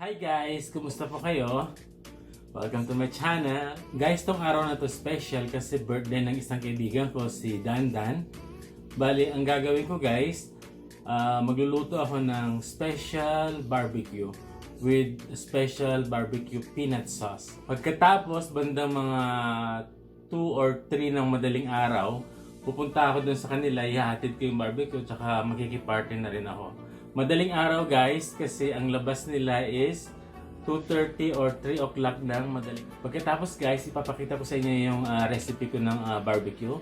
Hi guys! Kumusta po kayo? Welcome to my channel. Guys, tong araw na to special kasi birthday ng isang kaibigan ko, si Dandan. Bali, ang gagawin ko guys, magluluto ako ng special barbecue with special barbecue peanut sauce. Pagkatapos, bandang mga 2 or 3 ng madaling araw, pupunta ako dun sa kanila, ihahatid ko yung barbecue, tsaka makikiparty na rin ako. Madaling araw guys, kasi ang labas nila is 2:30 or 3 o'clock ng madaling. Pagkatapos guys, ipapakita ko sa inyo yung recipe ko ng barbecue.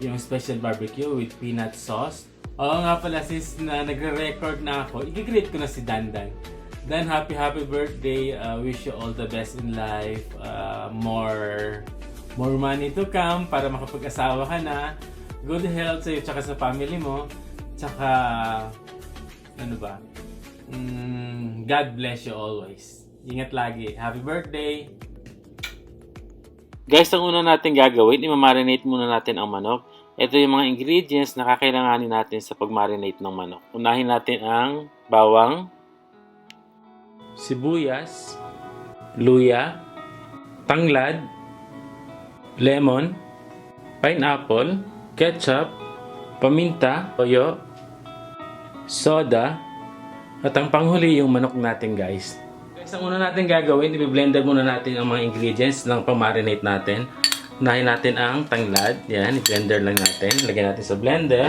Yung special barbecue with peanut sauce. Oo nga pala, sis na nagre-record na ako, i-greet ko na si Dandan. Dan, happy birthday. Wish you all the best in life. More money to come para makapag-asawa ka na. Good health sa'yo tsaka sa family mo. Tsaka ano ba? God bless you always. Ingat lagi. Happy birthday! Guys, ang una natin gagawin, i-marinate muna natin ang manok. Ito yung mga ingredients na kakailanganin natin sa pag-marinate ng manok. Unahin natin ang bawang, sibuyas, luya, tanglad, lemon, pineapple, ketchup, paminta, toyo, soda, at ang panghuli yung manok natin guys. Guys, ang una natin gagawin, i-blender muna natin ang mga ingredients ng pang-marinate natin. Unahin natin ang tanglad. Yan, i-blender lang natin. Lagyan natin sa blender.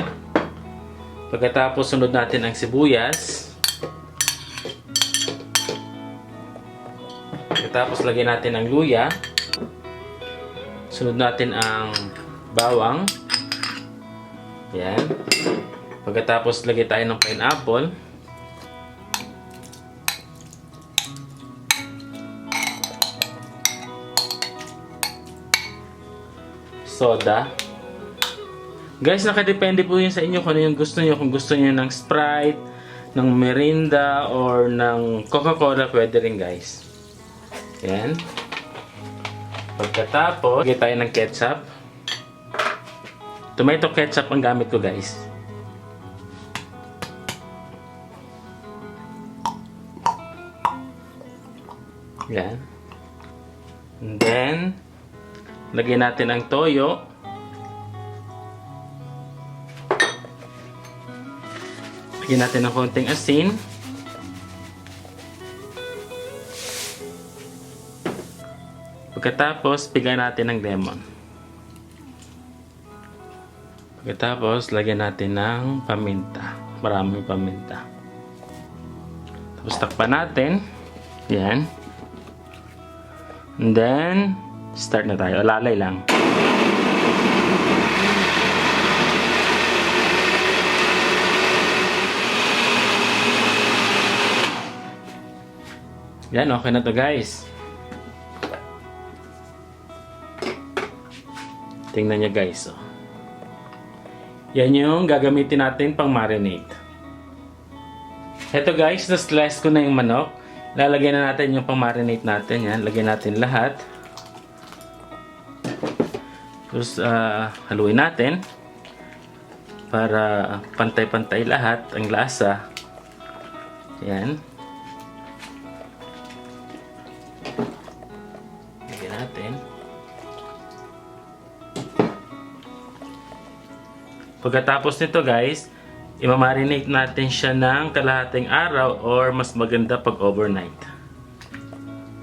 Pagkatapos, sunod natin ang sibuyas. Pagkatapos, lagyan natin ang luya. Sunod natin ang bawang. Yan. Pagkatapos, lagyan tayo ng pineapple. Soda. Guys, nakadepende po yun sa inyo kung ano yung gusto nyo. Kung gusto nyo ng Sprite, ng Mirinda, or ng Coca-Cola, pwede rin guys. Yan. Pagkatapos, lagyan tayo ng ketchup. Tomato ketchup ang gamit ko guys. Yan. And then, lagyan natin ang toyo. Lagyan natin ng konting asin. Pagkatapos, pigayan natin ng lemon. Pagkatapos, lagyan natin ng paminta. Maraming paminta. Tapos, takpan natin. Yan. And then, start na tayo. Alalay lang. Yan, okay na to guys. Tingnan nyo guys. Oh. Yan yung gagamitin natin pang marinate. Eto guys, na-slice ko na yung manok. Lalagyan na natin yung pang marinate natin. Yan, lagyan natin lahat. Tapos, haluin natin para pantay-pantay lahat ang lasa. Yan. Lagyan natin. Pagkatapos nito guys, i-marinate natin siya ng kalahating araw or mas maganda pag overnight.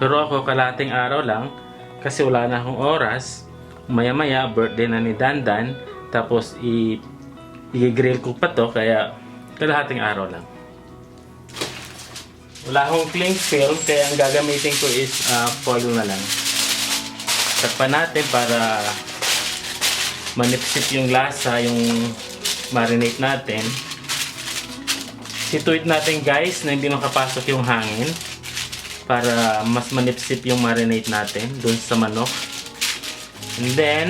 Pero ako kalahating araw lang kasi wala na akong oras. Maya-maya, birthday na ni Dandan. Tapos, i-grill ko pa to. Kaya, kalahating araw lang. Wala akong cling film. Kaya, ang gagamitin ko is foil na lang. Takpan natin para manipsip yung lasa, yung marinate natin. Situate natin guys na hindi makapasok yung hangin. Para mas manipsip yung marinate natin dun sa manok. And then,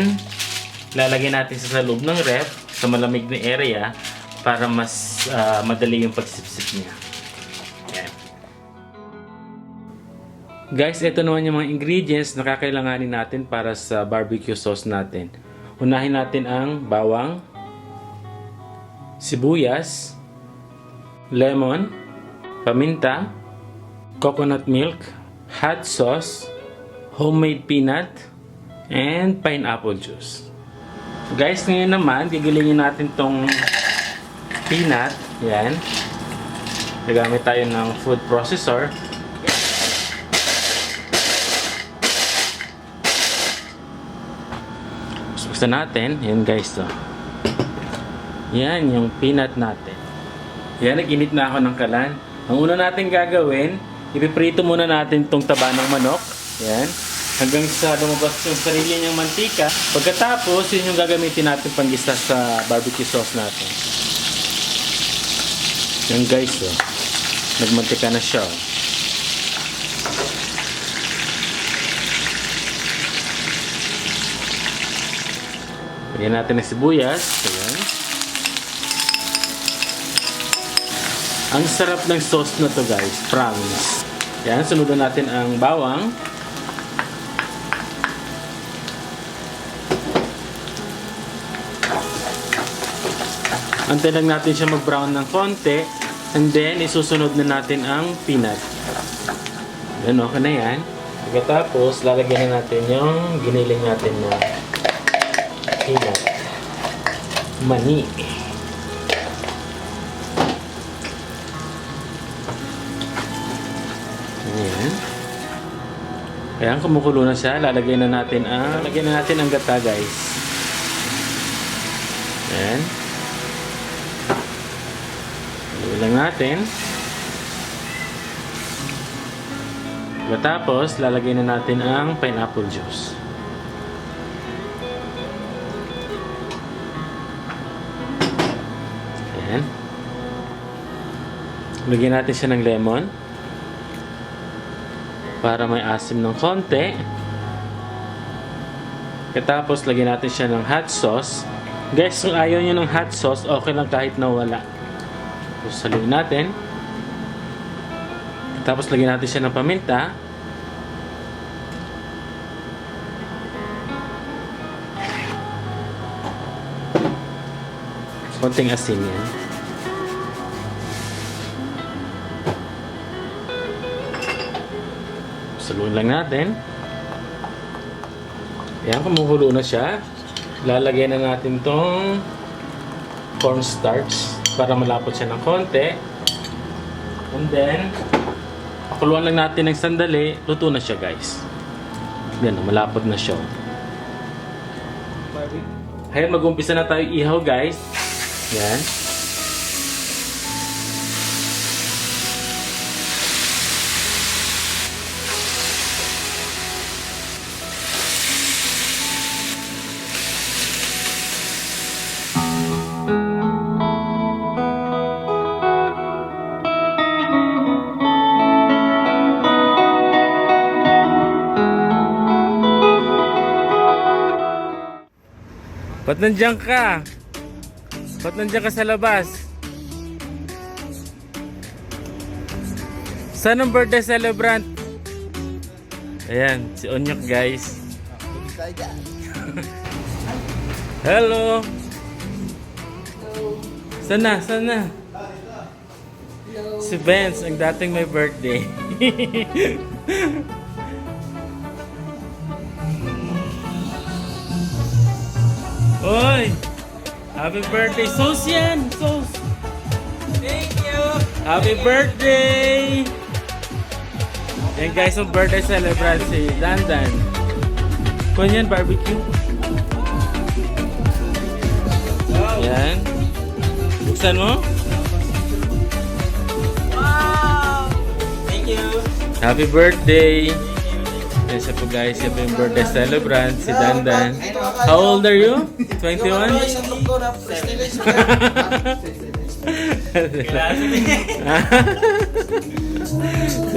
lalagyan natin sa loob ng ref, sa malamig na area, para mas madali yung pagsipsip niya. Yan. Guys, ito naman yung mga ingredients na kakailanganin natin para sa barbecue sauce natin. Unahin natin ang bawang, sibuyas, lemon, paminta, coconut milk, hot sauce, homemade peanut, and pineapple juice. Guys, ngayon naman, gigilingin natin tong peanut. Yan. Nagamit tayo ng food processor. Buksan natin. Yan guys, to. Yan, yung peanut natin. Yan, nag-init na ako ng kalan. Ang una natin gagawin, ipiprito muna natin tong taba ng manok. Yan. Hanggang sa lumabas yung sarili niyang mantika. Pagkatapos, yun yung gagamitin natin panggisa sa barbecue sauce natin. Yan guys, oh. Nagmantika na siya. Oh. Lagyan natin ng sibuyas. Ayan. Ang sarap ng sauce na to guys. Promise. Yan. Sunodin natin ang bawang. Antayin lang natin siya mag-brown ng konti. And then, isusunod na natin ang peanut. Yan, okay na yan. Pagkatapos, lalagyan na natin yung giniling natin na peanut. Mani. Ayan. Ayan, kumukulo na siya. Lalagyan na natin ang gata, guys. Ayan. Lang natin. Tapos, lalagyan na natin ang pineapple juice. Ayan. Lagyan natin siya ng lemon para may asim ng konti. Tapos, lagyan natin siya ng hot sauce. Guys, kung ayaw nyo ng hot sauce, okay lang kahit na wala. Saluin natin. Tapos lagyan natin siya ng paminta. Konting asin yan. Saluin lang natin. Ayan, kumukulo na siya. Lalagyan na natin tong cornstarch para malapot siya ng konti. And then, pakuluan lang natin ng sandali. Luto na siya guys. Yan, malapot na siya. Ayan, mag-umpisa na tayo ihaw guys. Yan. Ba't nandiyan ka? Ba't nandiyan ka sa labas? Saan ang birthday celebrant? Ayan, si Onyok guys. Hello! Sana, sana. Si Benz, ang dating may birthday. Oy! Happy birthday, Sos yan! Sos! Thank you! Happy birthday! Yan guys, ang birthday celebrant si Dandan. Kung yan, barbecue. Yan. Buksan mo. Wow! Thank you! Happy birthday! Yan siya po guys, yan po yung birthday celebrant si Dandan. How old are you? 21? Isang look ko na prestige. 27?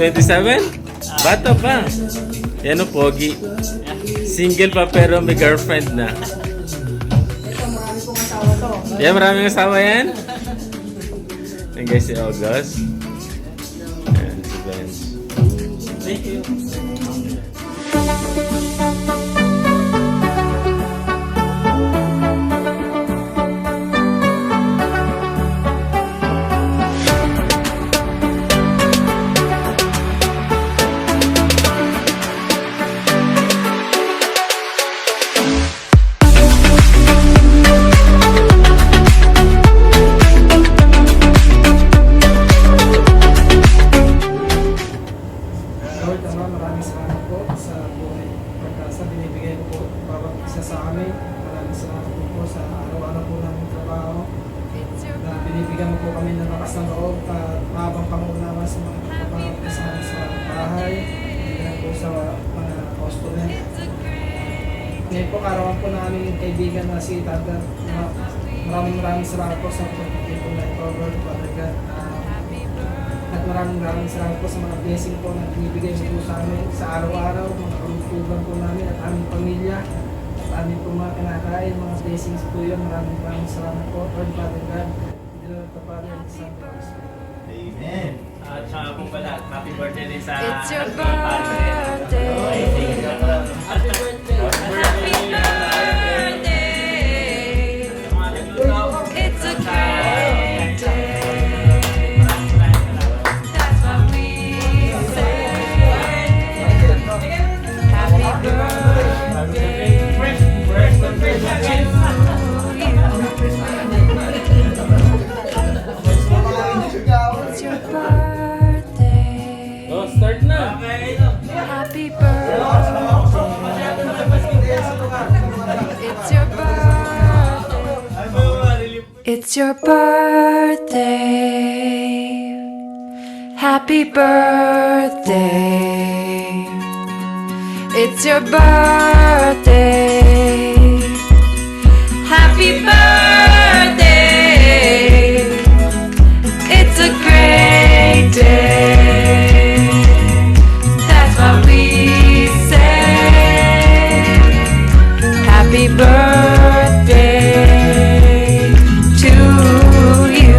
Bata pa. Yan o, pogi. Single pa pero may girlfriend na. Yan, maraming asawa yan. Yan guys, si August. Yan, si Benz. Thank you. Lord, maraming salamat po sa buhay pagkasa binibigay po bawat isa sa amin. Maraming salamat po sa araw-araw po namin trabaho na binibigyan mo po kami ng lakas ng loob at mahabang pangunawa sa mga kapapasama sa bahay, binigyan po sa mga customer. Ngayon po, karawan po namin yung kaibigan na si Tata. Maraming salamat po sa pagkakit po na ito, Lord, Father God. At maraming salamat po sa mga blessing po na binibigay mo po sa amin sa araw-araw, mga kalutugan po namin at aming pamilya, at aming po mga kinakain, mga blessings po yun. Maraming salamat po, Lord, Father God. Hindi na ito, Father, Son, Holy Spirit. Amen. At saka po pala, happy birthday din sa It's your ating padre. birthday. Happy birthday. Happy birthday. It's a great day. That's what we say. Happy birthday It's your birthday. Oh, start na! Happy birthday. It's your birthday. It's your birthday. Happy birthday. It's your birthday. Happy birthday. It's a great day. That's what we say. Happy birthday to you.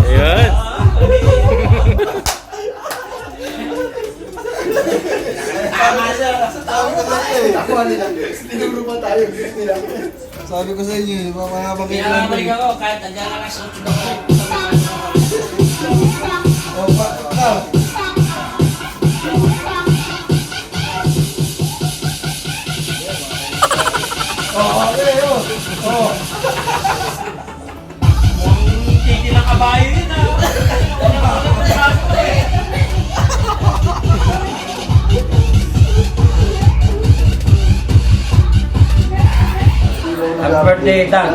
Ayan! Sabi ko sa inyo, mga Pinabalik ako kahit nandiyan ka na sa utod ako. Oh, Tigil ang kabayo yun Happy birthday, Dan.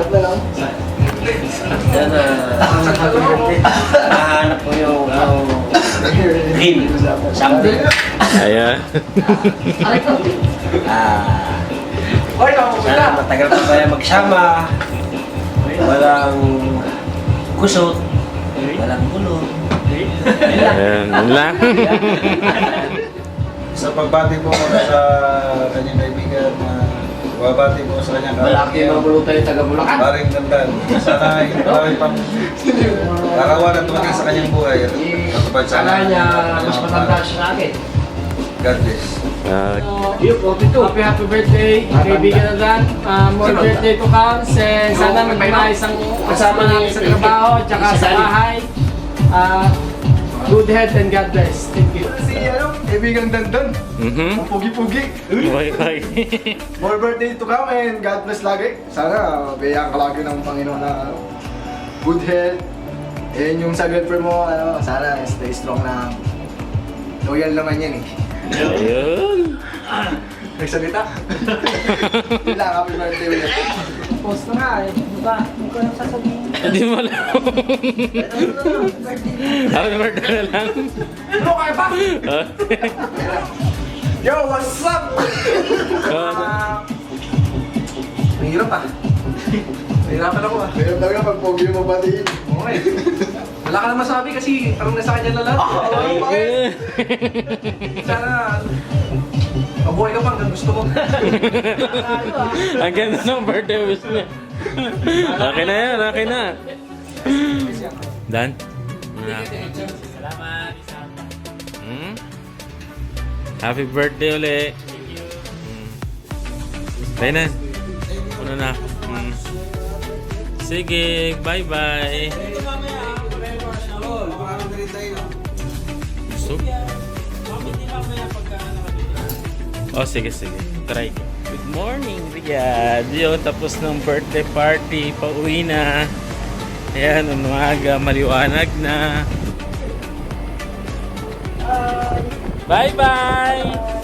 Yan happy birthday. Mahanap ko yung dream someday. Ayan. Sana matagal pa tayo magsama. Walang kusot. Walang gulo. Ayan, yun lang. sa pagbati po ko sa kanyang kaibigan na babati po sa kanyang paring ganda. Sana marami pang larawan at tumating sa kanyang buhay. At matupad sana. Mas matanda siya sa akin. God bless. Happy birthday, kaibigan na Dan. More birthday to come. Sana magmaayos ang kasama namin sa trabaho at saka sa bahay. Good health and God bless. Thank you. Si kaibigang Dandan. Ang pugi-pugi. Bye. More birthday to come and God bless lagi. Sana biyayaan ka lagi ng Panginoon na good health. And yung sa girlfriend mo, sana stay strong na loyal naman yan eh. Ayun. Nagsalita? Yun lang, happy birthday ulit. Post na nga eh. Diba? Hindi ko lang sasabihin. Hindi mo alam. Happy birthday na lang. Ano kayo ba? Yo, what's up? Mahirap ah. Mahirapan ako ah. Mahirap talaga pag pogi mo batiin. Okay. Wala ka na masabi kasi parang nasa kanya na lang. Bakit? Sana mabuhay ka pa hanggang gusto mo. Ang ganda ng birthday wish niya. Okay na yan, okay na. Dan? Salamat. Happy birthday ulit. Tayo na. Ano na? Sige, bye-bye. Gusto? Oh, sige. Try ko. Good morning, Riyadh. Yo, tapos ng birthday party. Pauwi na. Ayan, umaga. Maliwanag na. Bye-bye!